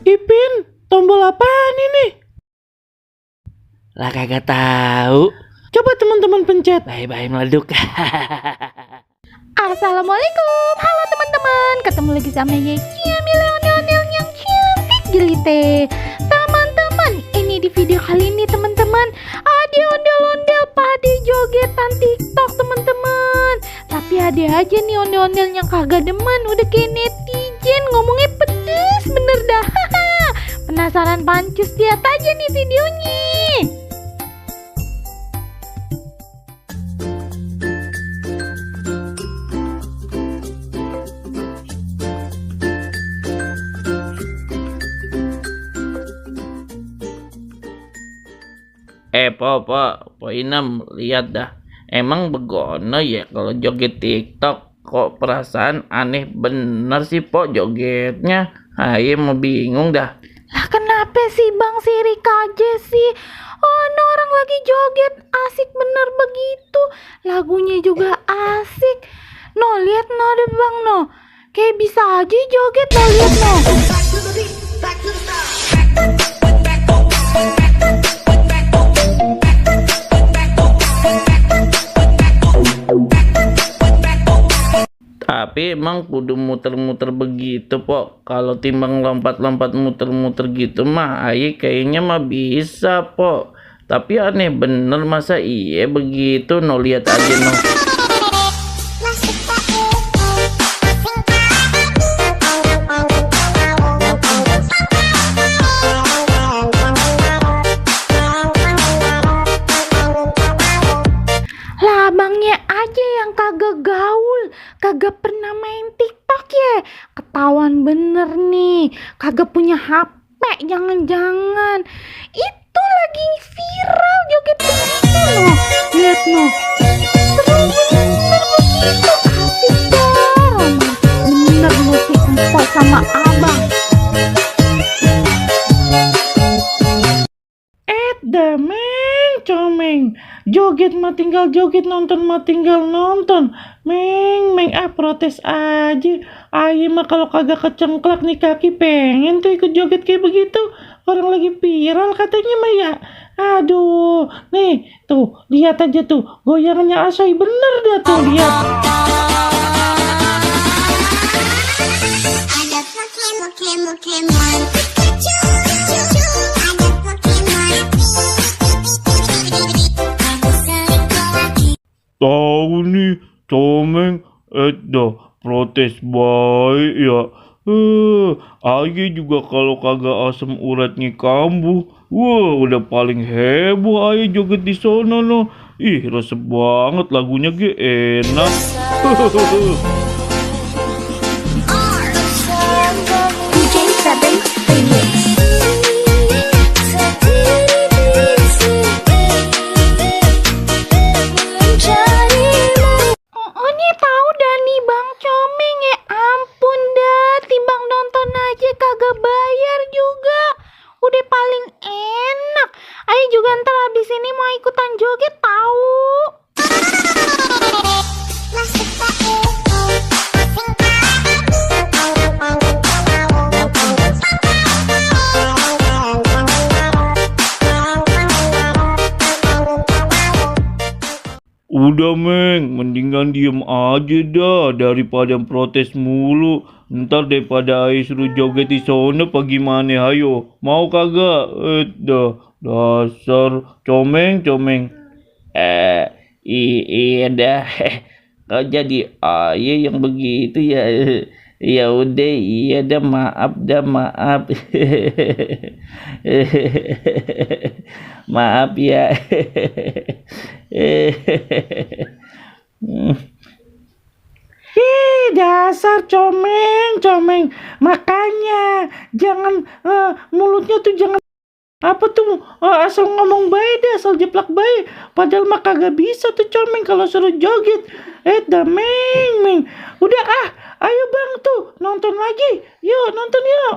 Ipin, tombol apaan ini? Lah kagak tahu. Coba teman-teman pencet. Bye-bye meleduk. Assalamualaikum, halo teman-teman. Ketemu lagi sama Yeci ondel-ondel yang cantik jelite. Teman-teman, ini di video kali ini teman-teman ada ondel-ondel pada jogetan TikTok teman-teman. Tapi ada aja nih ondel-ondel yang kagak demen, udah kayak netizen ngomongnya pedes bener dah. Penasaran pancus, lihat aja nih videonya. Po Inem, lihat dah. Emang begono ya kalau joget TikTok. Kok perasaan aneh bener sih Po jogetnya. Ayo mau bingung dah. Lah kenapa sih Bang sirik aja sih? Oh, no, orang lagi joget asik bener begitu. Lagunya juga asik. No, lihat no deh Bang no. Kayak bisa aja joget no, lihat no. Tapi emang kudu muter-muter begitu Po. Kalau timbang lompat-lompat muter-muter gitu mah ayo kayaknya mah bisa Po. Tapi aneh bener masa iya begitu. No lihat aja no. Lah abangnya aja yang kagak gaul, kagak pernah main TikTok ya. Ketahuan bener nih, kagak punya HP jangan-jangan. Itu lagi viral joget begitu loh. Lihat no. Seru bener begitu, asik dah. Bener loh si Empo sama abang. Dameng, comeng. Joget mah tinggal joget, nonton mah tinggal nonton. Meng, protes aja. Ayo mah kalau kagak kecengklak nih kaki pengen tuh ikut joget kayak begitu. Orang lagi viral katanya mah ya. Aduh, nih tuh lihat aja tuh goyangannya Asoy bener dah tuh lihat. Tahu nih, comeng, dah protes baik ya. Aye juga kalau kagak asam uratnya kambuh, wah udah paling heboh aye joget di sono no. Ih, resep banget lagunya ge enak. Tahu dah nih Bang Comeng, ya ampun dah, timbang nonton aja kagak bayar juga. Udah paling enak. Ayo juga ntar habis ini mau ikutan joget tahu. Udah Meng, mendingan diem aja dah daripada protes mulu. Ntar daripada ayo suruh joget di sono pagi mana hayo. Mau kagak? Dah dasar comeng. Iya dah. Kau jadi ayo yang begitu ya. Ya udah, iya dah, maaf. Maaf ya. Dasar comeng. Makanya jangan mulutnya tuh jangan Apa tuh? Asal ngomong baik deh, asal jeplak baik. Padahal mah kagak bisa tuh comeng kalau suruh joget. Dah meng. Udah ayo bang tuh nonton lagi. Yuk nonton yuk.